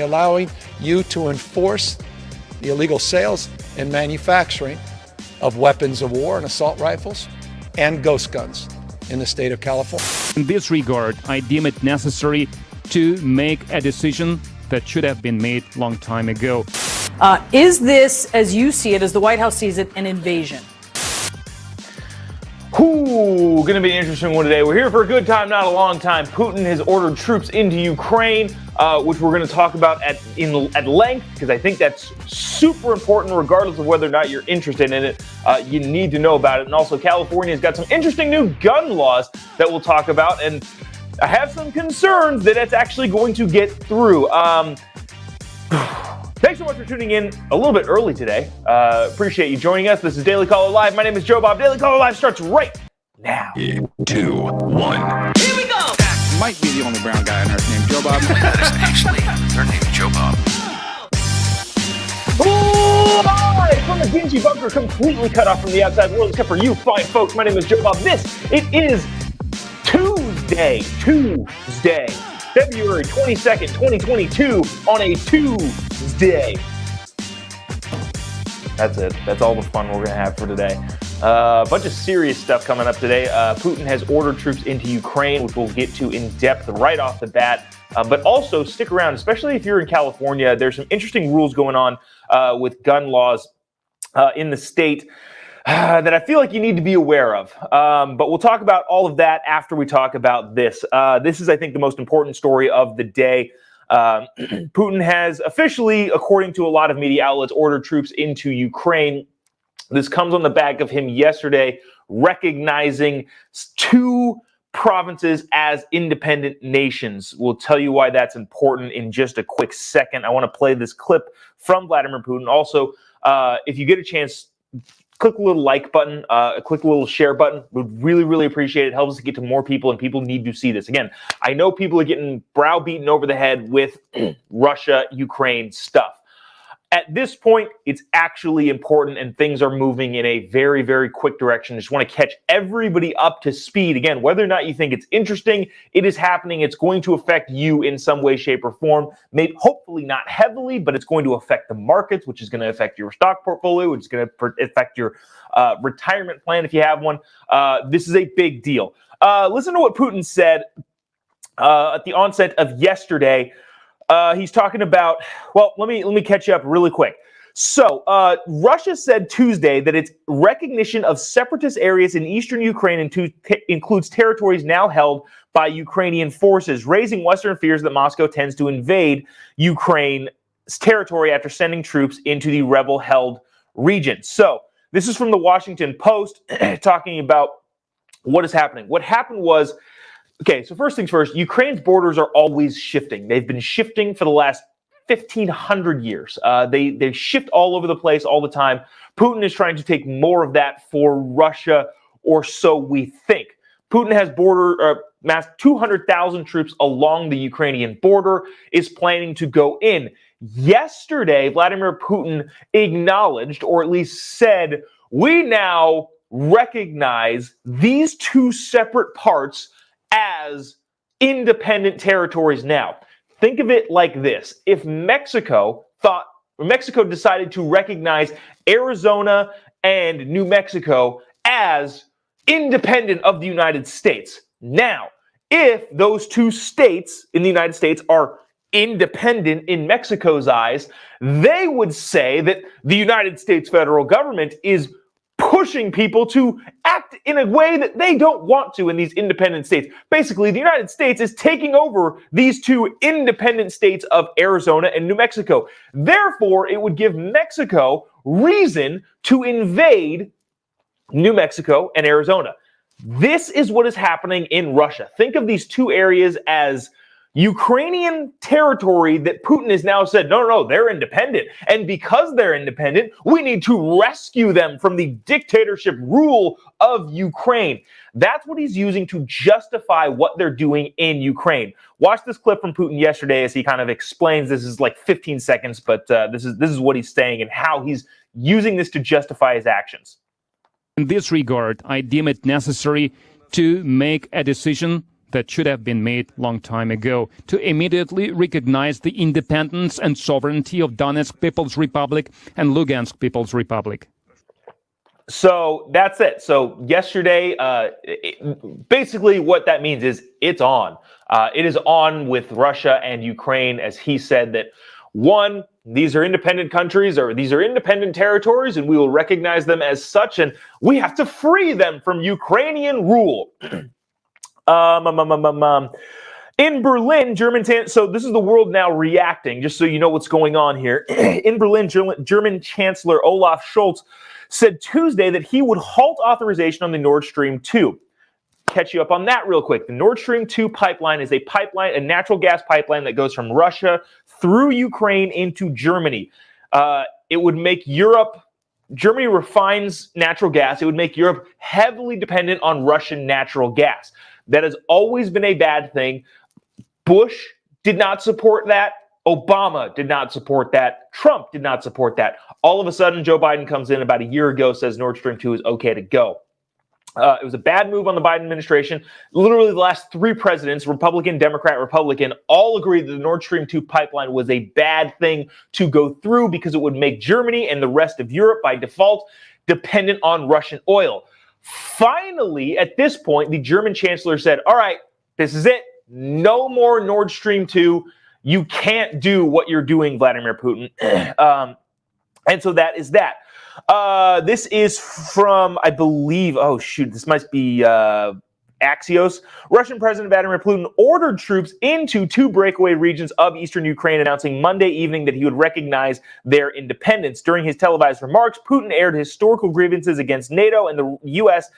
allowing you to enforce the illegal sales and manufacturing of weapons of war and assault rifles and ghost guns in the state of California. In this regard, I deem it necessary to make a decision that should have been made a long time ago. Is this, as you see it, as the White House sees it, an invasion? Ooh, gonna be an interesting one today. We're here for a good time, not a long time. Putin has ordered troops into Ukraine, which we're gonna talk about at length, because I think that's super important regardless of whether or not you're interested in it. You need to know about it. And also, California's got some interesting new gun laws that we'll talk about, and I have some concerns that it's actually going to get through. Thanks so much for tuning in a little bit early today. Appreciate you joining us. This is Daily Caller Live. My name is Jobob. Daily Caller Live starts right now. 3, 2, 1. Here we go! Might be the only brown guy on earth named Jobob. That is actually their name, Jobob. Live from a dingy bunker completely cut off from the outside world, except for you fine folks. My name is Jobob. It is Tuesday, February 22nd, 2022, on a Tuesday. That's it. That's all the fun we're going to have for today. A bunch of serious stuff coming up today. Putin has ordered troops into Ukraine, which we'll get to in depth right off the bat. But also stick around, especially if you're in California. There's some interesting rules going on with gun laws in the state that I feel like you need to be aware of. But we'll talk about all of that after we talk about this. This is, I think, the most important story of the day. Putin has officially, according to a lot of media outlets, ordered troops into Ukraine. This comes on the back of him yesterday recognizing two provinces as independent nations. We'll tell you why that's important in just a quick second. I want to play this clip from Vladimir Putin. Also, if you get a chance, click the little like button, click the little share button. We'd really, really appreciate it. It helps us to get to more people, and people need to see this. Again, I know people are getting browbeaten over the head with Russia-Ukraine stuff. At this point, it's actually important, and things are moving in a very, very quick direction. Just want to catch everybody up to speed. Again, whether or not you think it's interesting, it is happening. It's going to affect you in some way, shape, or form. Maybe, hopefully not heavily, but it's going to affect the markets, which is going to affect your stock portfolio, which is going to affect your retirement plan if you have one. This is a big deal. Listen to what Putin said at the onset of yesterday. He's talking about, well, let me catch you up really quick. So Russia said Tuesday that its recognition of separatist areas in eastern Ukraine includes territories now held by Ukrainian forces, raising Western fears that Moscow tends to invade Ukraine's territory after sending troops into the rebel-held region. So this is from the Washington Post talking about what is happening. What happened was, okay, so first things first, Ukraine's borders are always shifting. They've been shifting for the last 1,500 years. They shift all over the place all the time. Putin is trying to take more of that for Russia, or so we think. Putin has massed 200,000 troops along the Ukrainian border, is planning to go in. Yesterday, Vladimir Putin acknowledged, or at least said, we now recognize these two separate parts as independent territories now. Think of it like this. If Mexico decided to recognize Arizona and New Mexico as independent of the United States. Now, if those two states in the United States are independent in Mexico's eyes, they would say that the United States federal government is pushing people to act in a way that they don't want to in these independent states. Basically, the United States is taking over these two independent states of Arizona and New Mexico. Therefore, it would give Mexico reason to invade New Mexico and Arizona. This is what is happening in Russia. Think of these two areas as Ukrainian territory that Putin has now said, no, they're independent. And because they're independent, we need to rescue them from the dictatorship rule of Ukraine. That's what he's using to justify what they're doing in Ukraine. Watch this clip from Putin yesterday as he kind of explains. This is like 15 seconds, but this is what he's saying and how he's using this to justify his actions. In this regard, I deem it necessary to make a decision that should have been made long time ago, to immediately recognize the independence and sovereignty of Donetsk People's Republic and Lugansk People's Republic. So that's it. So yesterday, basically what that means is it's on. It is on with Russia and Ukraine, as he said that, one, these are independent countries or these are independent territories, and we will recognize them as such, and we have to free them from Ukrainian rule. In Berlin, so this is the world now reacting, just so you know what's going on here. In Berlin, German Chancellor Olaf Scholz said Tuesday that he would halt authorization on the Nord Stream 2. Catch you up on that real quick. The Nord Stream 2 pipeline is a natural gas pipeline that goes from Russia through Ukraine into Germany. It would make Germany refines natural gas. It would make Europe heavily dependent on Russian natural gas. That has always been a bad thing. Bush did not support that. Obama did not support that. Trump did not support that. All of a sudden, Joe Biden comes in about a year ago, says Nord Stream 2 is okay to go. It was a bad move on the Biden administration. Literally the last three presidents, Republican, Democrat, Republican, all agreed that the Nord Stream 2 pipeline was a bad thing to go through because it would make Germany and the rest of Europe by default dependent on Russian oil. Finally, at this point, the German chancellor said, all right, this is it. No more Nord Stream 2. You can't do what you're doing, Vladimir Putin. And so that is that. This is from, I believe, this must be Axios. Russian President Vladimir Putin ordered troops into two breakaway regions of eastern Ukraine, announcing Monday evening that he would recognize their independence. During his televised remarks, Putin aired historical grievances against NATO and the U.S.,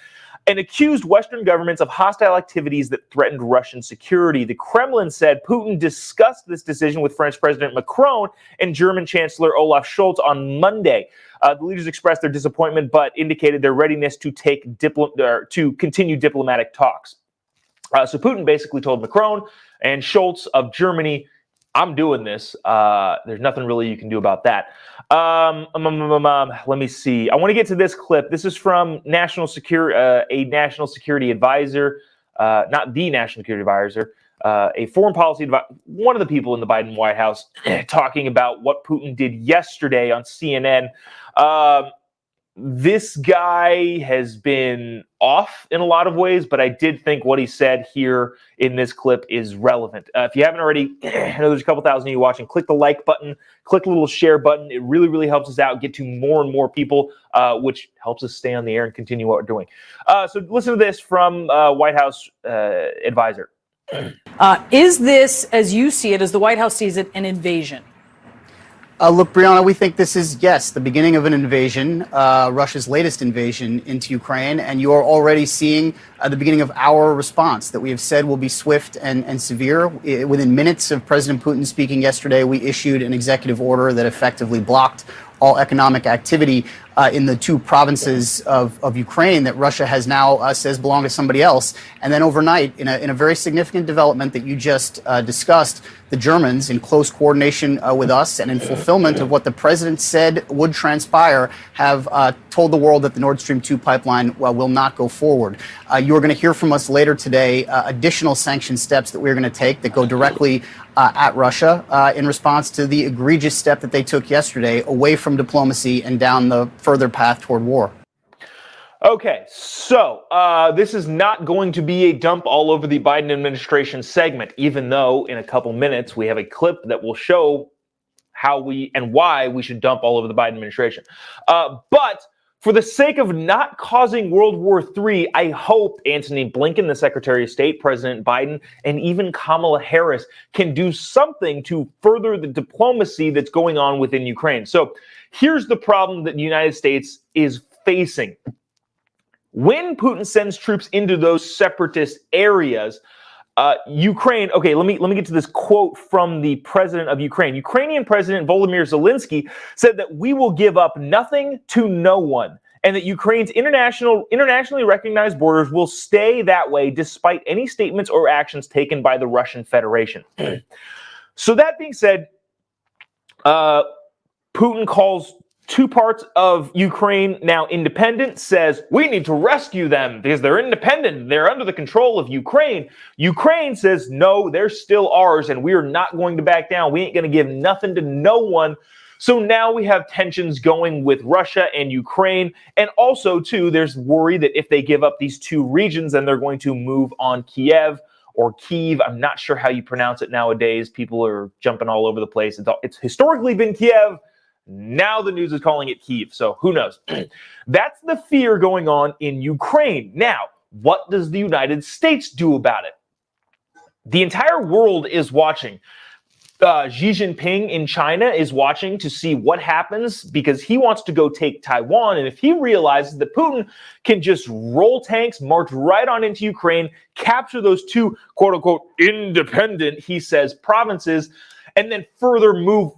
and accused Western governments of hostile activities that threatened Russian security. The Kremlin said Putin discussed this decision with French President Macron and German Chancellor Olaf Scholz on Monday. The leaders expressed their disappointment, but indicated their readiness to continue diplomatic talks. So Putin basically told Macron and Scholz of Germany, I'm doing this. There's nothing really you can do about that. Let me see. I want to get to this clip. This is from a national security advisor, not the national security advisor, a foreign policy advisor, one of the people in the Biden White House, talking about what Putin did yesterday on CNN. This guy has been off in a lot of ways, but I did think what he said here in this clip is relevant. If you haven't already, I know there's a couple thousand of you watching, click the like button, click the little share button. It really, really helps us out, get to more and more people, which helps us stay on the air and continue what we're doing. So listen to this from White House advisor. Is this, as you see it, as the White House sees it, an invasion? Look, Brianna, we think this is, yes, the beginning of an invasion, Russia's latest invasion into Ukraine, and you are already seeing the beginning of our response that we have said will be swift and severe. Within minutes of President Putin speaking yesterday, we issued an executive order that effectively blocked all economic activity in the two provinces of Ukraine that Russia has now says belong to somebody else. And then overnight, in a very significant development that you just discussed, the Germans, in close coordination with us and in fulfillment of what the president said would transpire, have told the world that the Nord Stream 2 pipeline will not go forward. You are going to hear from us later today additional sanction steps that we're going to take that go directly at Russia in response to the egregious step that they took yesterday away from diplomacy and down the further path toward war. Okay, so this is not going to be a dump all over the Biden administration segment, even though in a couple minutes we have a clip that will show how we and why we should dump all over the Biden administration. But for the sake of not causing World War III, I hope Antony Blinken, the Secretary of State, President Biden, and even Kamala Harris can do something to further the diplomacy that's going on within Ukraine. So here's the problem that the United States is facing. When Putin sends troops into those separatist areas, Ukraine, okay, let me get to this quote from the president of Ukraine. Ukrainian President Volodymyr Zelensky said that we will give up nothing to no one, and that Ukraine's internationally recognized borders will stay that way despite any statements or actions taken by the Russian Federation. So that being said, Putin calls two parts of Ukraine now independent, says we need to rescue them because they're independent. They're under the control of Ukraine. Ukraine says, no, they're still ours and we are not going to back down. We ain't going to give nothing to no one. So now we have tensions going with Russia and Ukraine. And also, too, there's worry that if they give up these two regions, then they're going to move on Kiev or Kyiv. I'm not sure how you pronounce it nowadays. People are jumping all over the place. It's historically been Kiev. Now the news is calling it Kyiv, so who knows? That's the fear going on in Ukraine. Now, what does the United States do about it? The entire world is watching. Xi Jinping in China is watching to see what happens because he wants to go take Taiwan. And if he realizes that Putin can just roll tanks, march right on into Ukraine, capture those two, quote unquote, independent, he says, provinces, and then further move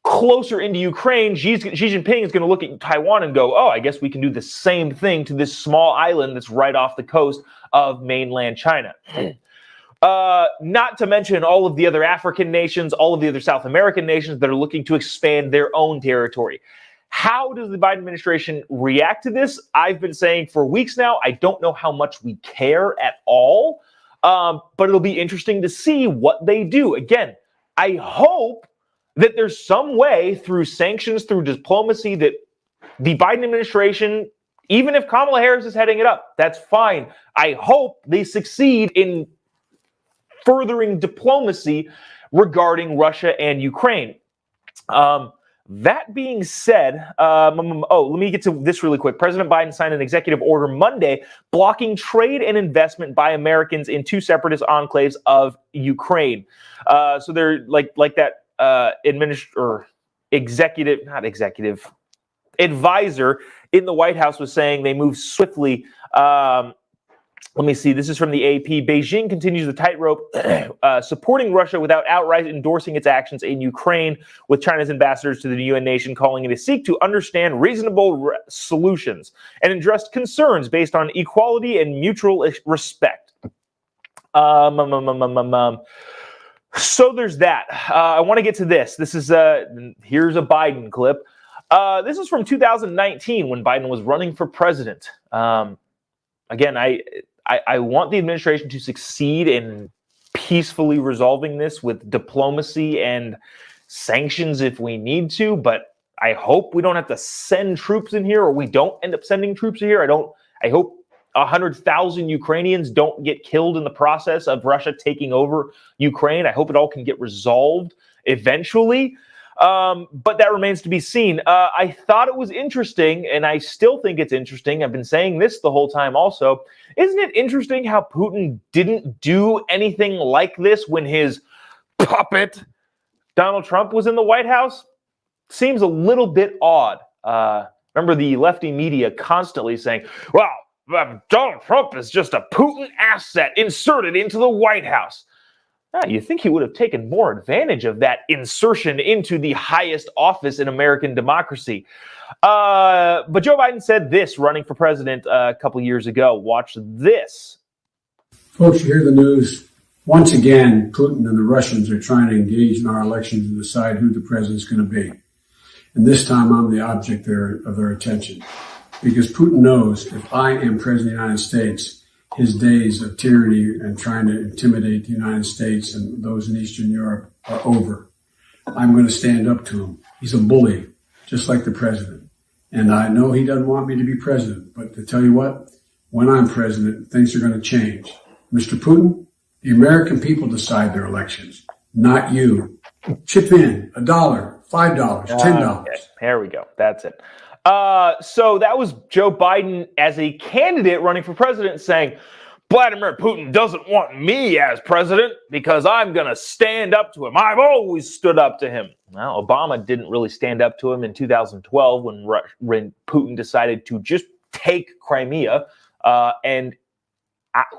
closer into Ukraine, Xi Jinping is going to look at Taiwan and go, oh, I guess we can do the same thing to this small island that's right off the coast of mainland China. Not to mention all of the other African nations, all of the other South American nations that are looking to expand their own territory. How does the Biden administration react to this? I've been saying for weeks now, I don't know how much we care at all, but it'll be interesting to see what they do. Again, I hope that there's some way through sanctions, through diplomacy, that the Biden administration, even if Kamala Harris is heading it up, that's fine. I hope they succeed in furthering diplomacy regarding Russia and Ukraine. That being said, let me get to this really quick. President Biden signed an executive order Monday blocking trade and investment by Americans in two separatist enclaves of Ukraine. So they're like that. Advisor in the White House was saying they moved swiftly. Let me see. This is from the AP. Beijing continues the tightrope, supporting Russia without outright endorsing its actions in Ukraine, with China's ambassadors to the UN nation calling it a seek to understand reasonable solutions and address concerns based on equality and mutual respect. So there's that. I want to get to this. This is here's a Biden clip. This is from 2019 when Biden was running for president. Again, I want the administration to succeed in peacefully resolving this with diplomacy and sanctions if we need to, but I hope we don't have to send troops in here, or we don't end up sending troops here. I hope 100,000 Ukrainians don't get killed in the process of Russia taking over Ukraine. I hope it all can get resolved eventually. But that remains to be seen. I thought it was interesting, and I still think it's interesting. I've been saying this the whole time also. Isn't it interesting how Putin didn't do anything like this when his puppet, Donald Trump, was in the White House? Seems a little bit odd. Remember the lefty media constantly saying, well, Donald Trump is just a Putin asset inserted into the White House. You think he would have taken more advantage of that insertion into the highest office in American democracy. But Joe Biden said this running for president a couple years ago. Watch this. Folks, you hear the news. Once again, Putin and the Russians are trying to engage in our elections and decide who the president's going to be. And this time I'm the object of their attention. Because Putin knows if I am president of the United States, his days of tyranny and trying to intimidate the United States and those in Eastern Europe are over. I'm going to stand up to him. He's a bully, just like the president. And I know he doesn't want me to be president, but to tell you what, when I'm president, things are going to change. Mr. Putin, the American people decide their elections, not you. Chip in $1, $5, $10. Okay, there we go. That's it. So that was Joe Biden as a candidate running for president saying, Vladimir Putin doesn't want me as president because I'm going to stand up to him. I've always stood up to him. Well, Obama didn't really stand up to him in 2012 when Putin decided to just take Crimea. And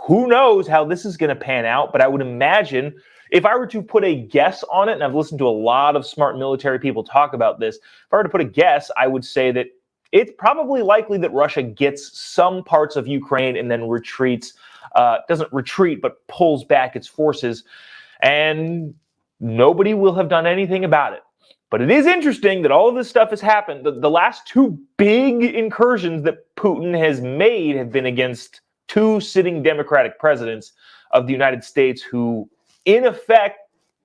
who knows how this is going to pan out, but I would imagine if I were to put a guess on it, and I've listened to a lot of smart military people talk about this, if I were to put a guess, I would say that it's probably likely that Russia gets some parts of Ukraine and then retreats, doesn't retreat, but pulls back its forces, and nobody will have done anything about it. But it is interesting that all of this stuff has happened. The last two big incursions that Putin has made have been against two sitting Democratic presidents of the United States who, in effect,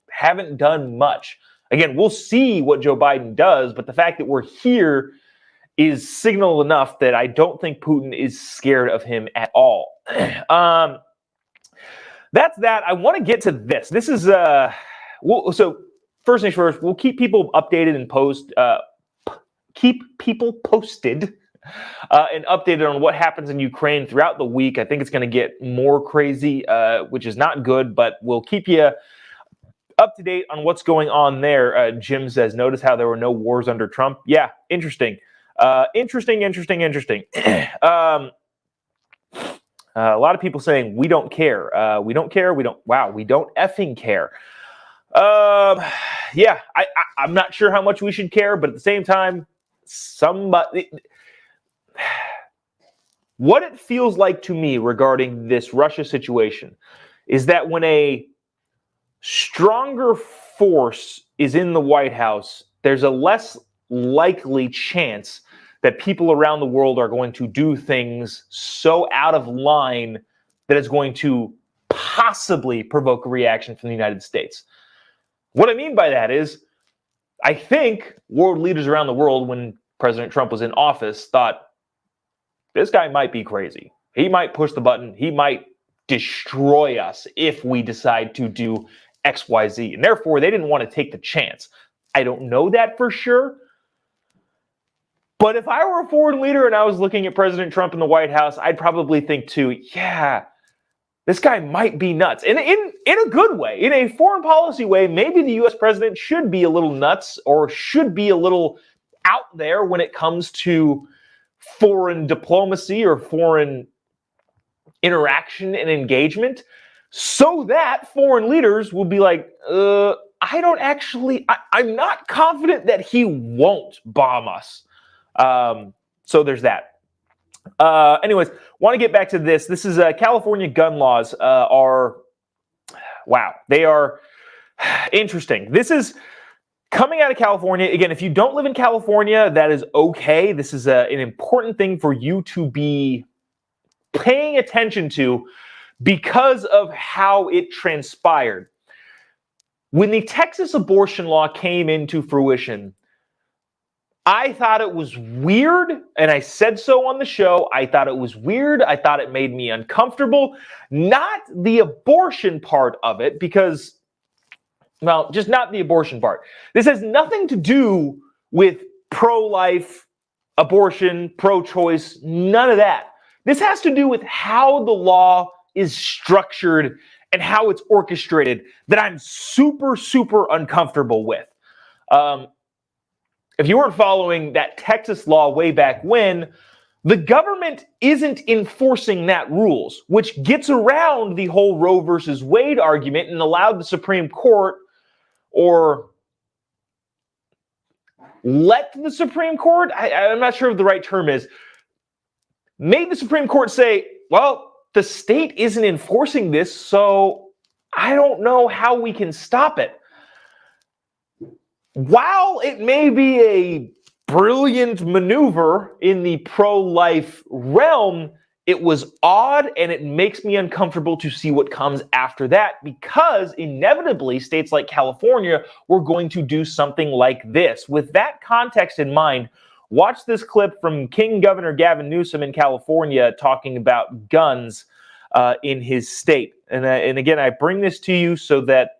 haven't done much. Again, we'll see what Joe Biden does, but the fact that we're here is signal enough that I don't think Putin is scared of him at all. That's that. I want to get to this. This is so first things first. We'll keep people updated and keep people posted and updated on what happens in Ukraine throughout the week. I think it's going to get more crazy, which is not good, but we'll keep you up to date on what's going on there. Jim says, notice how there were no wars under Trump. Yeah, interesting. Interesting. A lot of people saying we don't care. We don't care. We don't effing care. Yeah, I'm not sure how much we should care, but at the same time, what it feels like to me regarding this Russia situation is that when a stronger force is in the White House, there's a less likely chance that people around the world are going to do things so out of line that it's going to possibly provoke a reaction from the United States. What I mean by that is, I think world leaders around the world, when President Trump was in office, thought this guy might be crazy. He might push the button. He might destroy us if we decide to do X, Y, Z. And therefore, they didn't want to take the chance. I don't know that for sure. But if I were a foreign leader and I was looking at President Trump in the White House, I'd probably think too, yeah, this guy might be nuts. In a good way, in a foreign policy way, maybe the U.S. president should be a little nuts or should be a little out there when it comes to foreign diplomacy or foreign interaction and engagement, so that foreign leaders will be like, I'm not confident that he won't bomb us. So there's that. Anyways, want to get back to this. This is California gun laws they are interesting. This is coming out of California. Again, if you don't live in California, that is okay. This is an important thing for you to be paying attention to because of how it transpired. When the Texas abortion law came into fruition, I thought it was weird, and I said so on the show. I thought it was weird. I thought it made me uncomfortable. Not the abortion part of it, because, well, just not the abortion part. This has nothing to do with pro-life, abortion, pro-choice, none of that. This has to do with how the law is structured and how it's orchestrated that I'm super, super uncomfortable with. If you weren't following that Texas law way back when, the government isn't enforcing that rules, which gets around the whole Roe versus Wade argument and allowed the Supreme Court, or let the Supreme Court, I'm not sure what the right term is, made the Supreme Court say, well, the state isn't enforcing this, so I don't know how we can stop it. While it may be a brilliant maneuver in the pro-life realm, it was odd, and it makes me uncomfortable to see what comes after that, because inevitably states like California were going to do something like this. With that context in mind, watch this clip from King Governor Gavin Newsom in California talking about guns in his state. And again, I bring this to you so that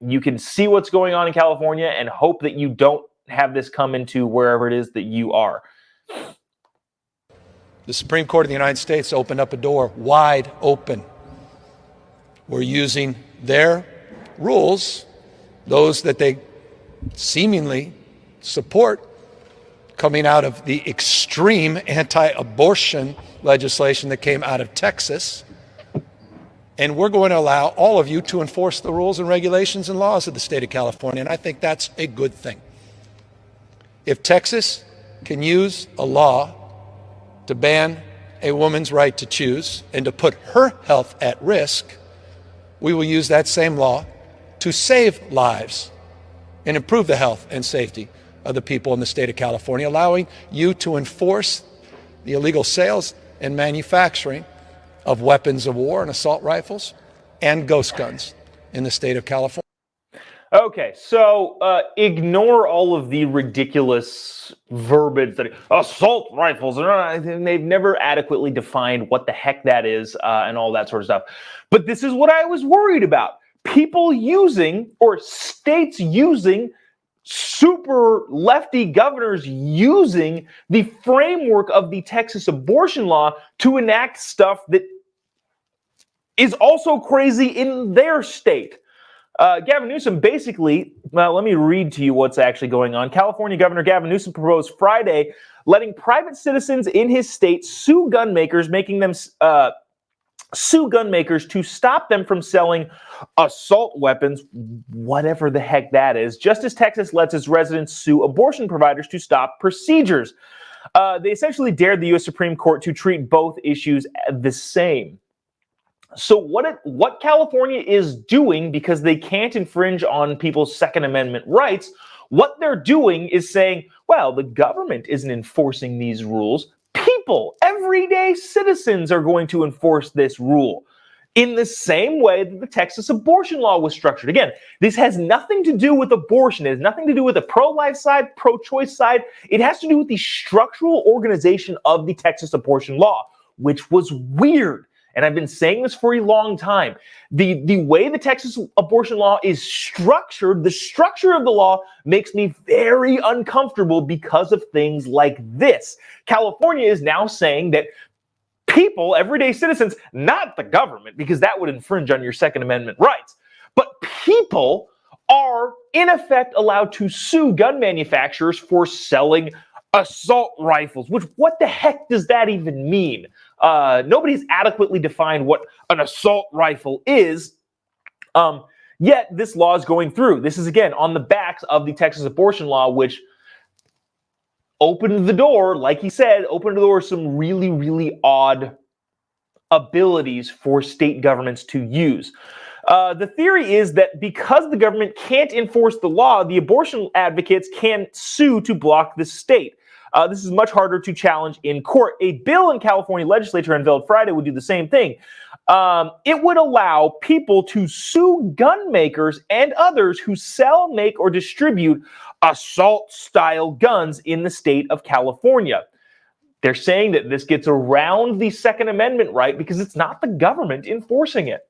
you can see what's going on in California and hope that you don't have this come into wherever it is that you are. The Supreme Court of the United States opened up a door wide open. We're using their rules, those that they seemingly support, coming out of the extreme anti-abortion legislation that came out of Texas. And we're going to allow all of you to enforce the rules and regulations and laws of the state of California. And I think that's a good thing. If Texas can use a law to ban a woman's right to choose and to put her health at risk, we will use that same law to save lives and improve the health and safety of the people in the state of California, allowing you to enforce the illegal sales and manufacturing of weapons of war and assault rifles and ghost guns in the state of California. Okay, so ignore all of the ridiculous verbiage that assault rifles, and they've never adequately defined what the heck that is and all that sort of stuff. But this is what I was worried about. People using, or states using, super lefty governors using the framework of the Texas abortion law to enact stuff that is also crazy in their state. Gavin Newsom basically, let me read to you what's actually going on. California Governor Gavin Newsom proposed Friday letting private citizens in his state sue gun makers, making them sue gun makers to stop them from selling assault weapons, whatever the heck that is, just as Texas lets its residents sue abortion providers to stop procedures. They essentially dared the U.S. Supreme Court to treat both issues the same. So what California is doing, because they can't infringe on people's Second Amendment rights, what they're doing is saying, well, the government isn't enforcing these rules. People, everyday citizens, are going to enforce this rule in the same way that the Texas abortion law was structured. Again, this has nothing to do with abortion. It has nothing to do with the pro-life side, pro-choice side. It has to do with the structural organization of the Texas abortion law, which was weird. And I've been saying this for a long time. The way the Texas abortion law is structured, the structure of the law makes me very uncomfortable because of things like this. California is now saying that people, everyday citizens, not the government, because that would infringe on your Second Amendment rights, but people are in effect allowed to sue gun manufacturers for selling assault rifles, which, what the heck does that even mean? Nobody's adequately defined what an assault rifle is, yet this law is going through. This is, again, on the backs of the Texas abortion law, which opened the door, like he said, opened the door to some really, really odd abilities for state governments to use. The theory is that because the government can't enforce the law, the abortion advocates can sue to block the state. This is much harder to challenge in court. A bill in California legislature unveiled Friday would do the same thing. It would allow people to sue gun makers and others who sell, make, or distribute assault-style guns in the state of California. They're saying that this gets around the Second Amendment right because it's not the government enforcing it.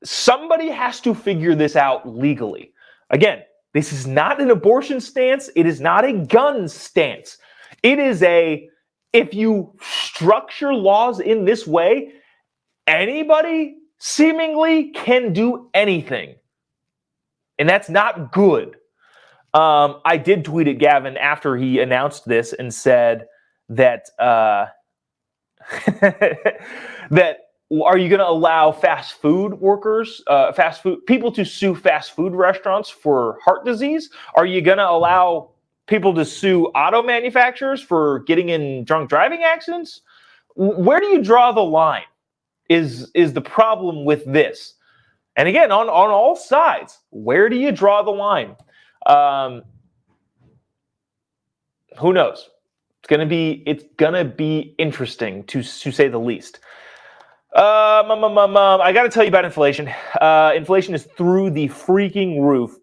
Somebody has to figure this out legally. Again, this is not an abortion stance. It is not a gun stance. It is if you structure laws in this way, anybody seemingly can do anything. And that's not good. I did tweet at Gavin after he announced this and said that that are you going to allow fast food workers, people to sue fast food restaurants for heart disease? Are you going to allow people to sue auto manufacturers for getting in drunk driving accidents? Where do you draw the line is the problem with this. And again, on all sides, where do you draw the line? Who knows? It's gonna be interesting to say the least. I got to tell you about inflation. Inflation is through the freaking roof,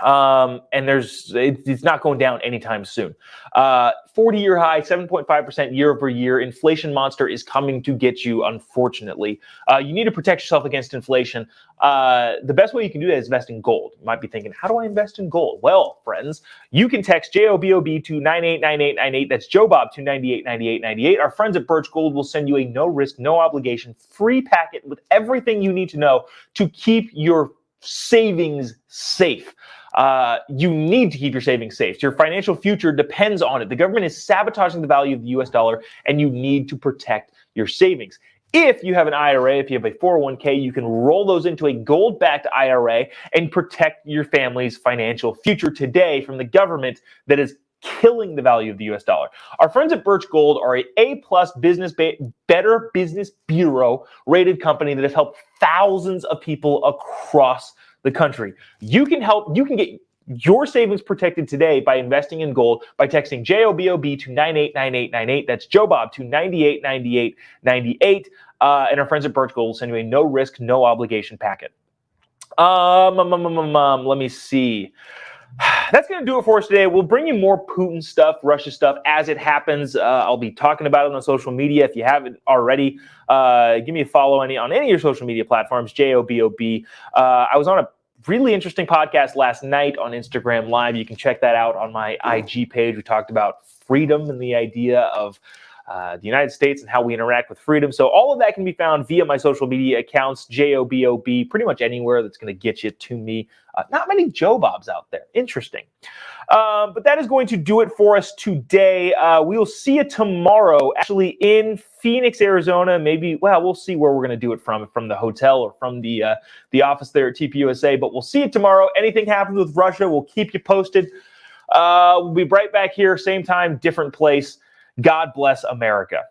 and it's not going down anytime soon. 40-year high, 7.5% year over year. Inflation monster is coming to get you, unfortunately. You need to protect yourself against inflation. The best way you can do that is invest in gold. You might be thinking, how do I invest in gold? Well, friends, you can text JOBOB to 989898. That's Jobob to 989898. Our friends at Birch Gold will send you a no-risk, no-obligation free packet with everything you need to know to keep your savings safe. You need to keep your savings safe. Your financial future depends on it. The government is sabotaging the value of the US dollar, and you need to protect your savings. If you have an IRA, if you have a 401k, you can roll those into a gold-backed IRA and protect your family's financial future today from the government that is killing the value of the US dollar. Our friends at Birch Gold are a A-plus Better Business Bureau rated company that has helped thousands of people across the country. You can get your savings protected today by investing in gold by texting JOBOB to 989898. That's Jobob to 989898. And our friends at Birch Gold will send you a no risk, no obligation packet. Let me see. That's going to do it for us today. We'll bring you more Putin stuff, Russia stuff as it happens. I'll be talking about it on social media. If you haven't already, give me a follow on any of your social media platforms, JOBOB. I was on a really interesting podcast last night on Instagram Live. You can check that out on my IG page. We talked about freedom and the idea of the United States and how we interact with freedom. So all of that can be found via my social media accounts, JOBOB, pretty much anywhere that's going to get you to me. Not many Jobobs out there. Interesting. But that is going to do it for us today. We will see you tomorrow, actually in Phoenix, Arizona. Maybe, well, we'll see where we're going to do it from the hotel or from the office there at TPUSA. But we'll see you tomorrow. Anything happens with Russia, we'll keep you posted. We'll be right back here, same time, different place. God bless America.